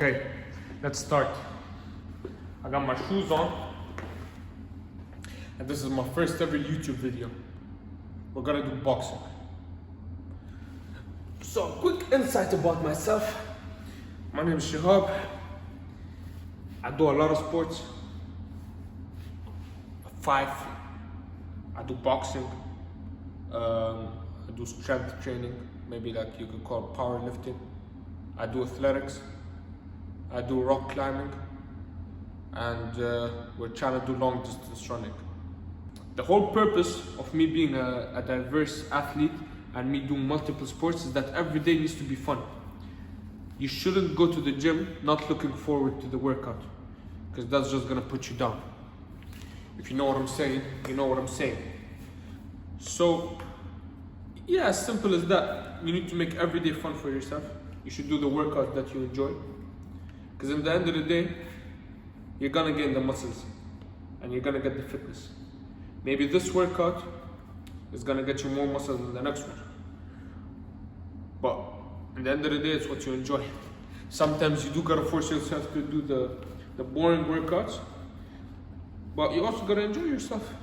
Okay, let's start. I got my shoes on, and this is my first ever YouTube video. We're gonna do boxing. So, quick insight about myself. My name is Shihab. I do a lot of sports. 5. I do boxing. I do strength training, maybe like you could call it powerlifting. I do athletics. I do rock climbing, and we're trying to do long distance running. The whole purpose of me being a diverse athlete and me doing multiple sports is that every day needs to be fun. You shouldn't go to the gym not looking forward to the workout, because that's just gonna put you down. If you know what I'm saying, you know what I'm saying. So, yeah, as simple as that. You need to make every day fun for yourself. You should do the workout that you enjoy. Because in the end of the day, you're gonna gain the muscles and you're gonna get the fitness. Maybe this workout is gonna get you more muscles than the next one. But in the end of the day, it's what you enjoy. Sometimes you do gotta force yourself to do the boring workouts, but you also gotta enjoy yourself.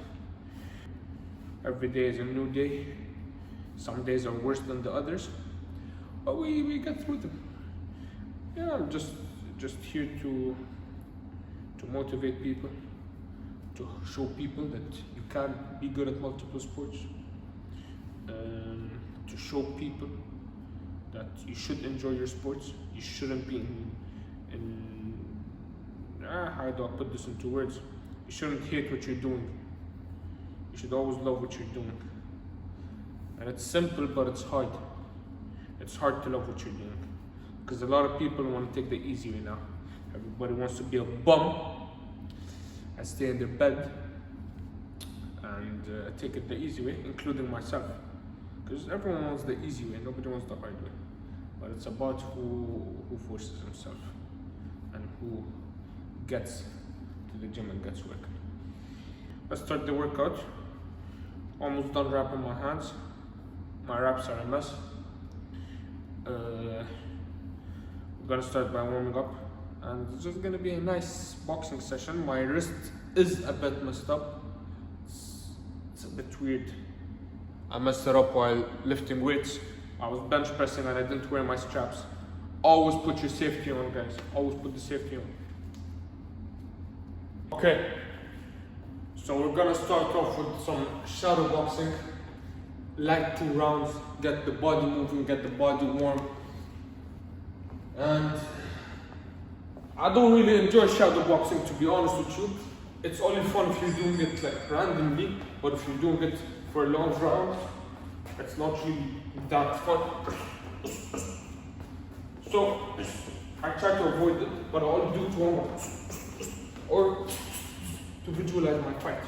Every day is a new day. Some days are worse than the others, but we get through them. Yeah, I'm just here to motivate people, to show people that you can be good at multiple sports, to show people that you should enjoy your sports. You shouldn't be how do I put this into words? You shouldn't hate what you're doing. You should always love what you're doing. And it's simple, but it's hard. It's hard to love what you're doing. Because a lot of people want to take the easy way now. Everybody wants to be a bum and stay in their bed and take it the easy way, including myself. Because everyone wants the easy way, nobody wants the hard way. But it's about who forces himself and who gets to the gym and gets working. Let's start the workout. Almost done wrapping my hands. My wraps are a mess. I'm gonna start by warming up, and it's just gonna be a nice boxing session. My wrist is a bit messed up. It's a bit weird. I messed it up while lifting weights. I was bench pressing and I didn't wear my straps. Always put your safety on, guys. Always put the safety on. Okay, so we're gonna start off with some shadow boxing. Light 2 rounds, get the body moving, get the body warm. And I don't really enjoy shadow boxing, to be honest with you. It's only fun if you're doing it like randomly, but if you're doing it for a long round, it's not really that fun. So I try to avoid it, but I only do it warm up or to visualize my fight.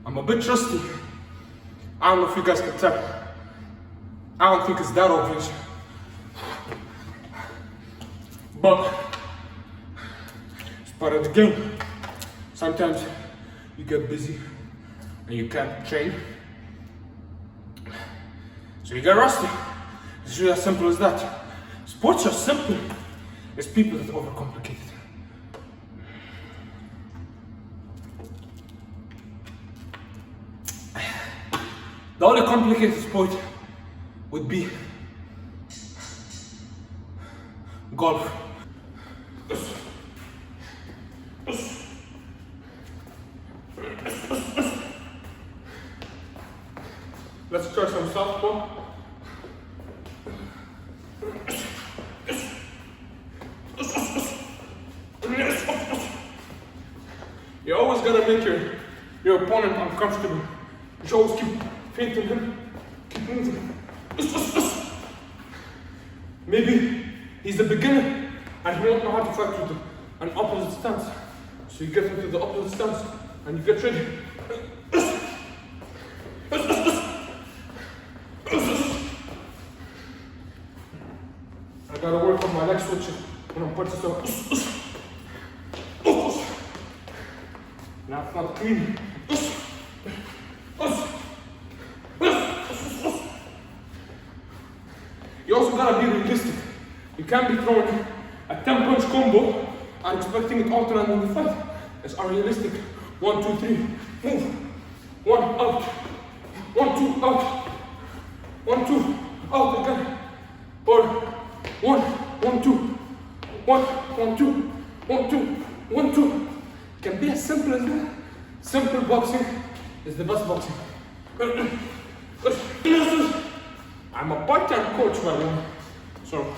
I'm a bit rusty. I don't know if you guys can tell. I don't think it's that obvious. But it's part of the game. Sometimes you get busy and you can't train. So you get rusty. It's really as simple as that. Sports are simple. It's people that overcomplicate it. The only complicated sport would be golf. Let's try some softball. You're always gonna make your opponent uncomfortable. You should always keep feinting him, keep anything. Maybe he's a beginner and he won't know how to fight with an opposite stance. So you get into the opposite stance and you get ready. I gotta work on my leg switching when I'm punching so. Now it's not clean. You also gotta be realistic. You can't be throwing a 10-punch combo and expecting it all to land in the fight. It's unrealistic. 1, 2, 3, move. 1, out. 1, 2, out. 1, 2, out again. Or 1, 1, 2. 1, 1, 2. 1, 2, 1, 2. It can be as simple as that. Simple boxing is the best boxing. I'm a part-time coach, by the way, so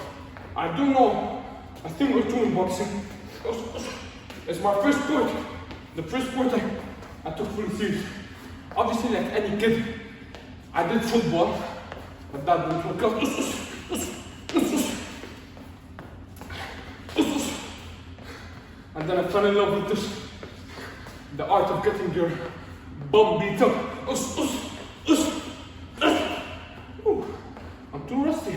I do know a thing or two in boxing. It's my first sport, the first sport I took fully serious. Obviously, like any kid, I did football, but that didn't work out. And then I fell in love with this, the art of getting your bum beat up. I'm too rusty.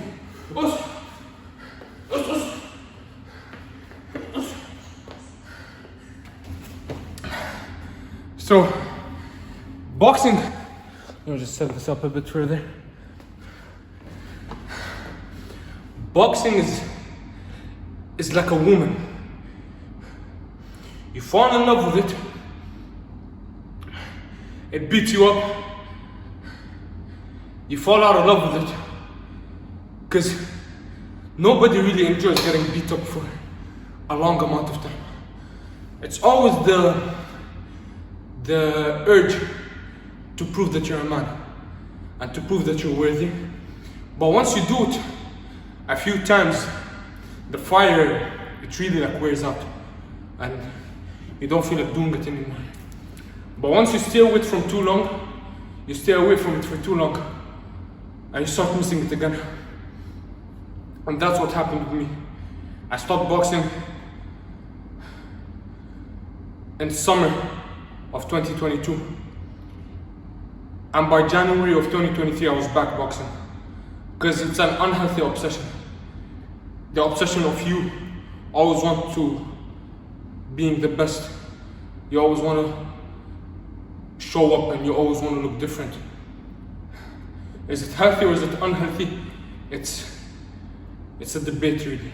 So, boxing, I'll just set this up a bit further. Boxing is like a woman. You fall in love with it, it beats you up, you fall out of love with it, because nobody really enjoys getting beat up for a long amount of time. It's always the urge to prove that you're a man and to prove that you're worthy. But once you do it a few times, the fire, it really like wears out and you don't feel like doing it anymore. But once you stay away from too long, you stay away from it for too long and you start missing it again. And that's what happened with me. I stopped boxing in summer of 2022. And by January of 2023, I was back boxing. Because it's an unhealthy obsession. The obsession of you always want to being the best. You always want to show up and you always want to look different. Is it healthy or is it unhealthy? It's a debate really.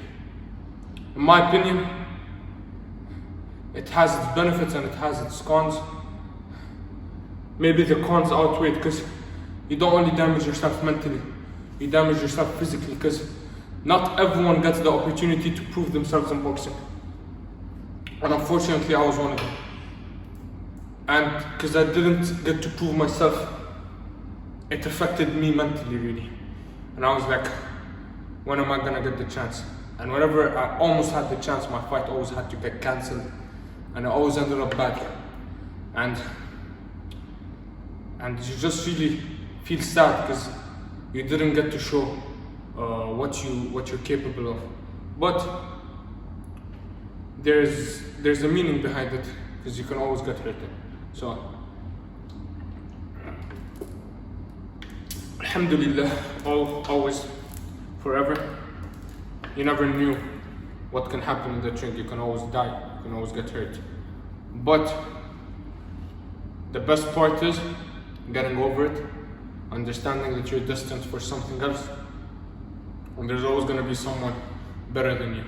In my opinion, it has its benefits and it has its cons. Maybe the cons outweigh it because you don't only damage yourself mentally, you damage yourself physically because not everyone gets the opportunity to prove themselves in boxing. And unfortunately, I was one of them. And because I didn't get to prove myself, it affected me mentally really. And I was like, when am I gonna get the chance? And whenever I almost had the chance, my fight always had to get cancelled. And it always ended up bad. And you just really feel sad because you didn't get to show what you're capable of. But there's a meaning behind it because you can always get hurt. So alhamdulillah, always, forever. You never knew what can happen in the ring. You can always die, you can always get hurt. But the best part is getting over it, understanding that you're destined for something else, and there's always going to be someone better than you,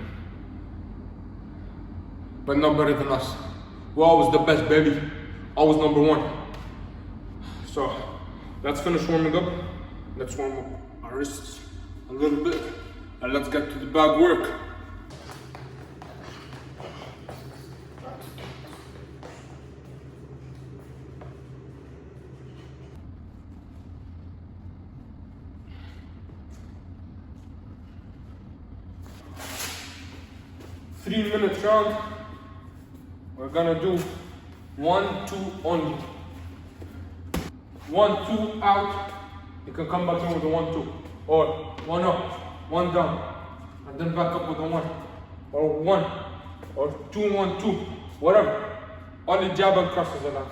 but not better than us. We're always the best, baby, always number one. So let's finish warming up. Let's warm up our wrists a little bit and let's get to the bag work. Three-minute round. We're gonna do 1, 2 only. 1, 2 out, You can come back in with a 1-2, or 1 up, 1 down, and then back up with a 1, or 1, or 2-1-2, whatever. Only jab and crosses are allowed.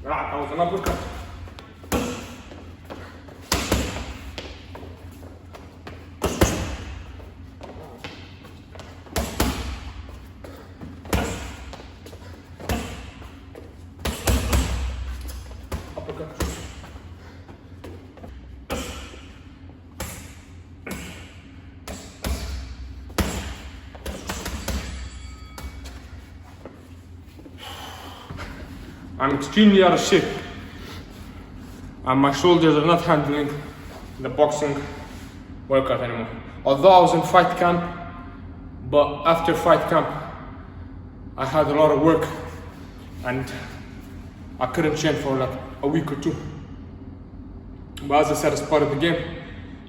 That was an uppercut. I'm extremely out of shape, and my shoulders are not handling the boxing workout anymore. Although I was in fight camp, but after fight camp, I had a lot of work, and I couldn't train for like a week or 2. But as I said, as part of the game,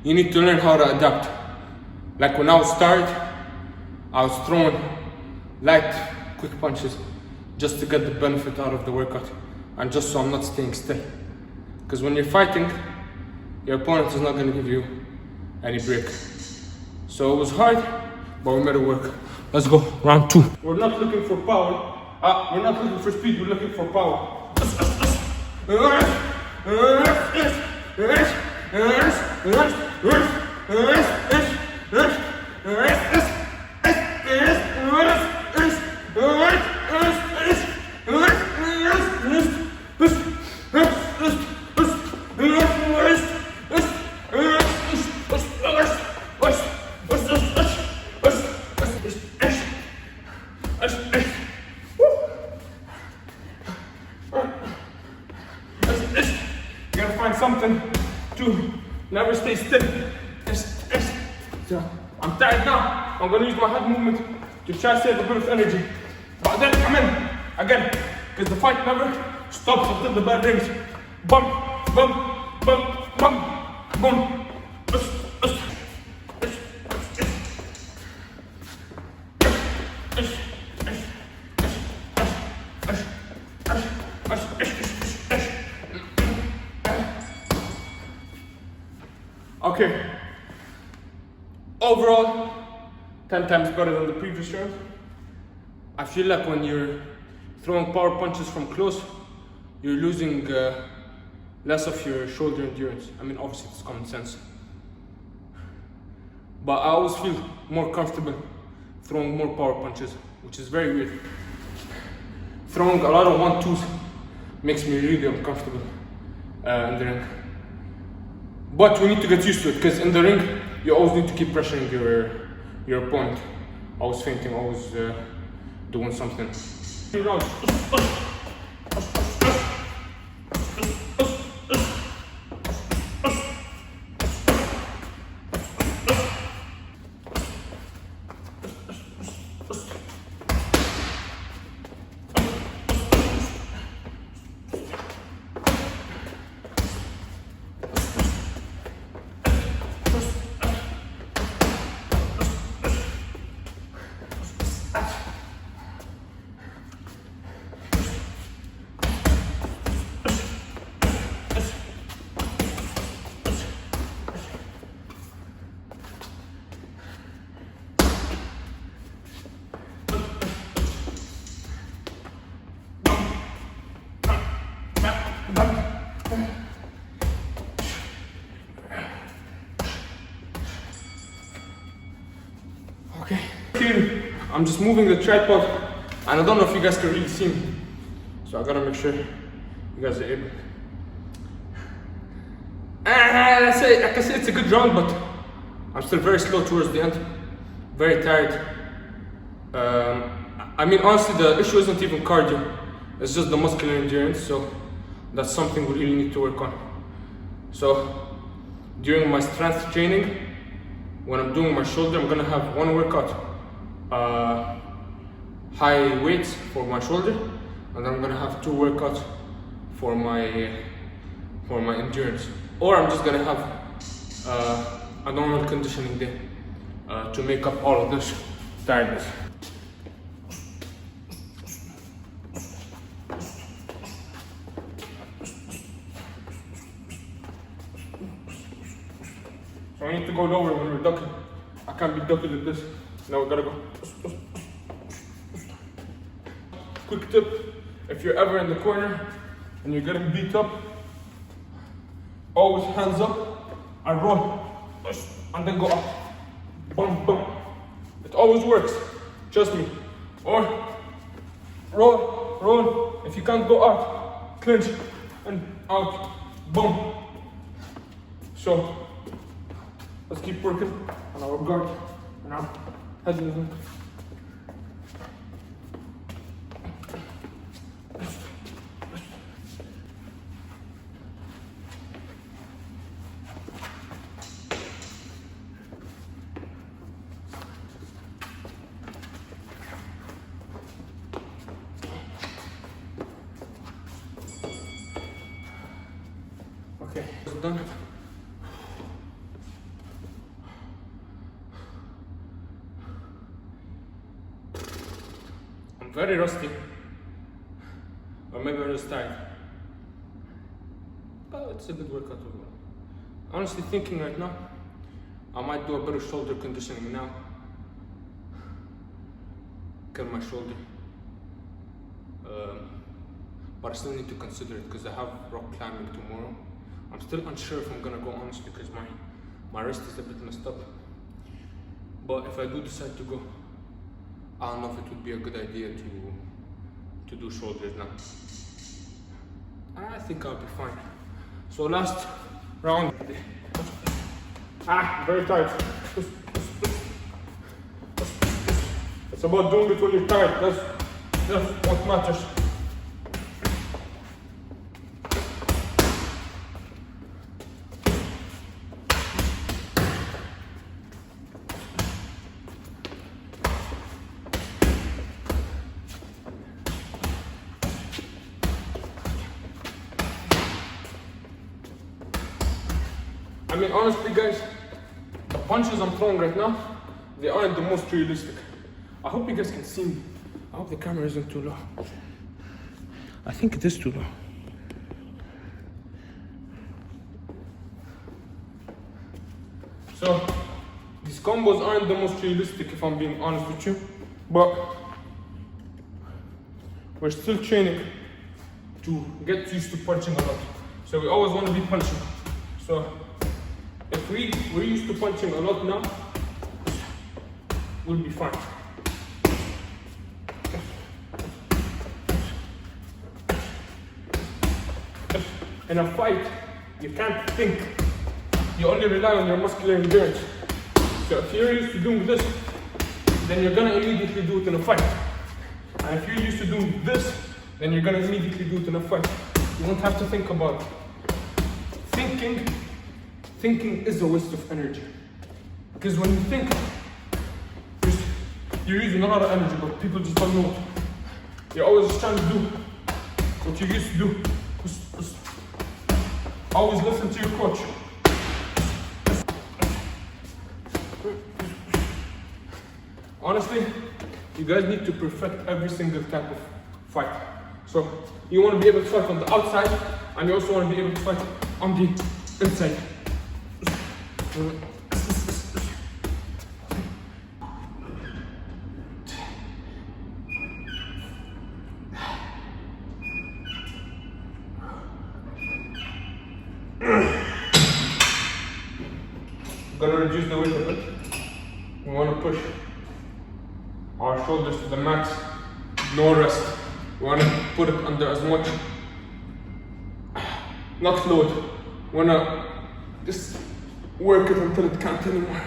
you need to learn how to adapt. Like when I was started, I was throwing light, quick punches, just to get the benefit out of the workout, and just so I'm not staying still. Because when you're fighting, your opponent is not going to give you any break. So it was hard, but we made it work. Let's go, round 2. We're not looking for power. We're not looking for speed, we're looking for power. You gotta find something to never stay still. So I'm tired now. I'm gonna use my hand movement to try to save a bit of energy. But then come in again, because the fight never stops until the bell rings. Bum, bum, bum, bum, boom. Okay, overall, 10 times better than the previous round. I feel like when you're throwing power punches from close, you're losing less of your shoulder endurance. I mean, obviously it's common sense. But I always feel more comfortable throwing more power punches, which is very weird. Throwing a lot of 1-2s makes me really uncomfortable in the ring. But we need to get used to it, because in the ring, you always need to keep pressuring your opponent. Always feinting, always doing something. 3 rounds. Okay. I'm just moving the tripod, and I don't know if you guys can really see me, so I gotta make sure you guys are able. I can say it's a good round, but I'm still very slow towards the end, very tired. I mean, honestly, the issue isn't even cardio, it's just the muscular endurance, so that's something we really need to work on. So during my strength training, when I'm doing my shoulder, I'm gonna have one workout, high weights for my shoulder, and I'm gonna have 2 workouts for my endurance. Or I'm just gonna have a normal conditioning day. to make up all of this tiredness. So I need to go lower when we're ducking. I can't be ducking like this. Now we gotta go. Quick tip, if you're ever in the corner and you're getting beat up, always hands up and roll, and then go up. Boom, boom. It always works, trust me. Or roll, roll. If you can't go up, clinch and out, boom. So let's keep working on our guard and our head movement. Okay, it's done. I'm very rusty, or maybe I'm just tired. But it's a good workout overall. Honestly thinking right now, I might do a bit of shoulder conditioning now. Get my shoulder. But I still need to consider it because I have rock climbing tomorrow. I'm still unsure if I'm gonna go, honestly, because my wrist is a bit messed up. But if I do decide to go, I don't know if it would be a good idea to do shoulders now. I think I'll be fine. So last round. Very tired. It's about doing it when you're tired. That's what matters. I mean, honestly guys, the punches I'm throwing right now, they aren't the most realistic. I hope you guys can see me. I hope the camera isn't too low. I think it is too low. So, these combos aren't the most realistic if I'm being honest with you, but we're still training to get used to punching a lot. So we always want to be punching. So, if we're used to punching a lot now, we'll be fine. In a fight, you can't think. You only rely on your muscular endurance. So if you're used to doing this, then you're gonna immediately do it in a fight. And if you're used to doing this, then you're gonna immediately do it in a fight. You won't have to think about it. Thinking is a waste of energy. Because when you think, you're using a lot of energy, but people just don't know it. You're always just trying to do what you used to do. Always listen to your coach. Honestly, you guys need to perfect every single type of fight. So you want to be able to fight on the outside, and you also want to be able to fight on the inside. Gonna reduce the weight a bit. We want to push our shoulders to the max, no rest. We want to put it under as much, not load. We want to just work it until it can't anymore.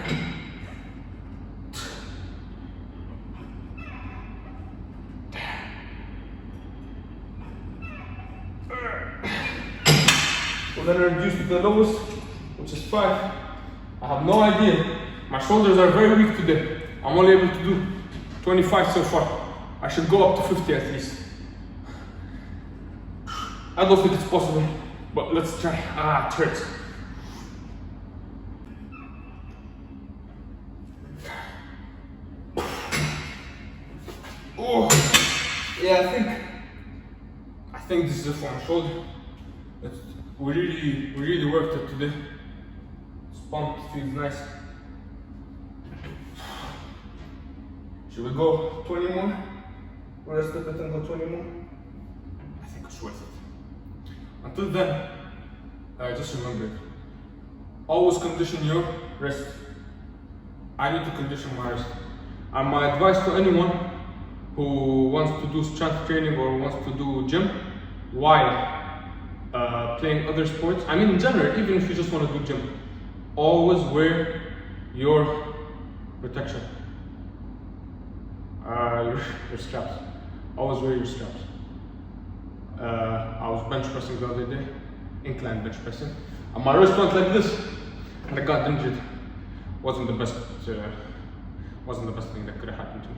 We're gonna reduce to the lowest, which is 5. I have no idea. My shoulders are very weak today. I'm only able to do 25 so far. I should go up to 50 at least. I don't think it's possible, but let's try. It hurts. Oh, yeah, I think this is it for my shoulder. We really worked it today. It's pumped, feels nice. Should we go 20 more? Rest a bit and go 20 more? I think it's worth it. Until then, just remember, always condition your wrist. I need to condition my wrist. And my advice to anyone who wants to do strength training or wants to do gym while playing other sports, I mean in general, even if you just want to do gym, always wear your protection. Your straps. Always wear your straps. I was bench pressing the other day, incline bench pressing, and my wrist went like this, and I got injured. Wasn't the best thing that could have happened to me.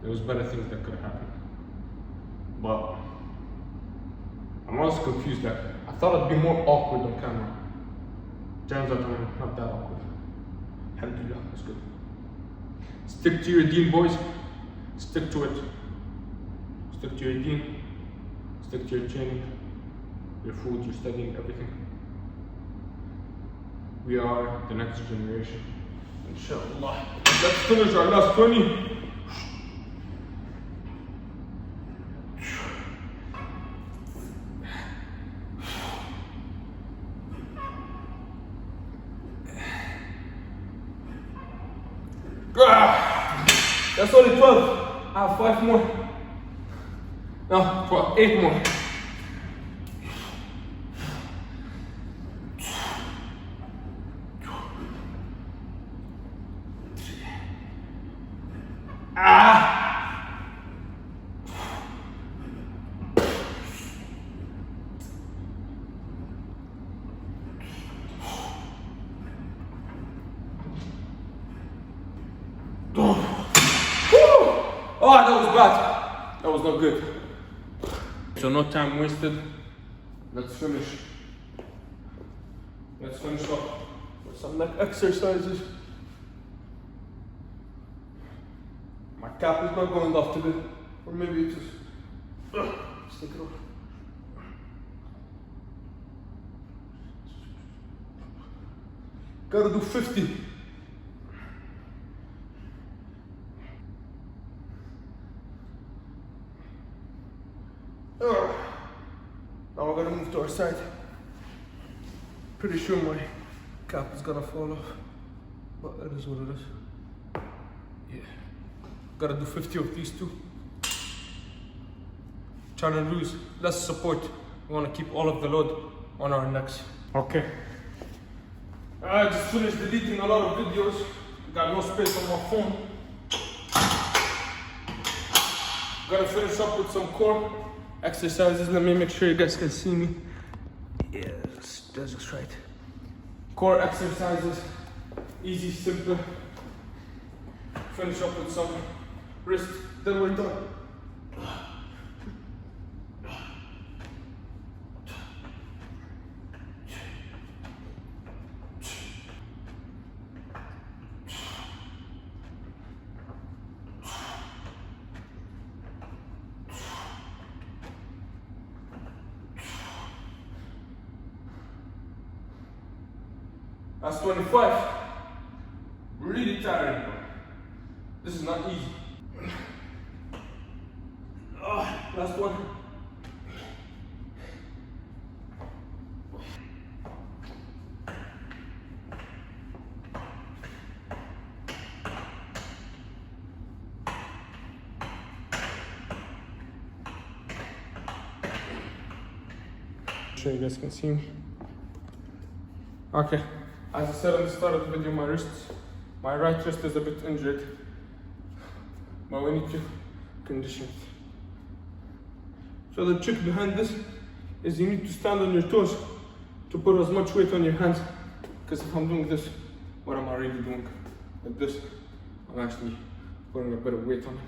There was better things that could have happened. But I'm also confused that I thought I'd be more awkward on camera. Turns out I'm not that awkward. Alhamdulillah, that's good. Stick to your deen, boys. Stick to it. Stick to your deen. Stick to your training, your food, your studying, everything. We are the next generation. Inshallah. Let's finish our last 20. That's only 12. I have 5 more. No, 12, 8 more. Oh, that was bad. That was not good. So no time wasted. Let's finish. Let's finish up with some leg exercises. My cap is not going off today. Or maybe it is. Stick it off. Gotta do 50. Now we're gonna move to our side. Pretty sure my cap is gonna fall off, but that is what it is. Yeah, gotta do 50 of these two. Trying to lose less support. We wanna keep all of the load on our necks. Okay. I just finished deleting a lot of videos. Got no space on my phone. Gotta finish up with some core exercises. Let me make sure you guys can see me. Yes, that looks right. Core exercises, easy, simple. Finish up with some wrist, then we're done. That's 25. Really tired, bro. This is not easy. Last one. Sure you guys can see me. Okay. As I said at the start of the video, my right wrist is a bit injured, but we need to condition it. So the trick behind this is you need to stand on your toes to put as much weight on your hands, because if I'm doing this, what am I really doing? Like this, I'm actually putting a bit of weight on it.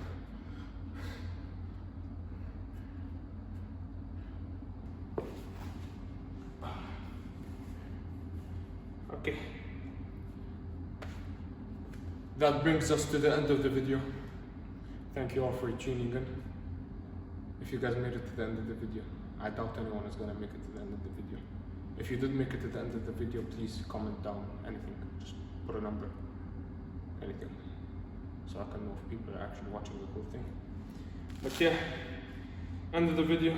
Okay, that brings us to the end of the video. Thank you all for tuning in. If you guys made it to the end of the video, I doubt anyone is gonna make it to the end of the video. If you did make it to the end of the video, please comment down anything. Just put a number, anything, so I can know if people are actually watching the whole thing. But yeah, end of the video.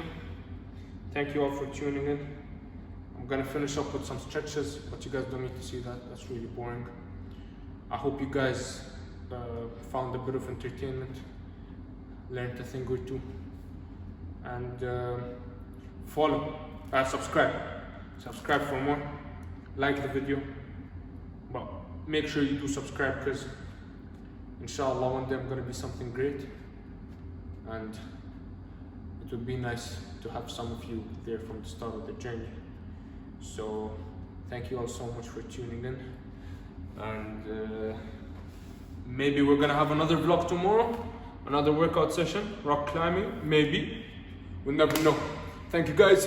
Thank you all for tuning in. I'm gonna finish up with some stretches, but you guys don't need to see that. That's really boring. I hope you guys found a bit of entertainment, learned a thing or two, and subscribe for more. Like the video, but make sure you do subscribe, because inshallah one day I'm gonna be something great, and it would be nice to have some of you there from the start of the journey. So thank you all so much for tuning in, and maybe we're gonna have another vlog tomorrow, another workout session, rock climbing, maybe, we'll never know. Thank you guys.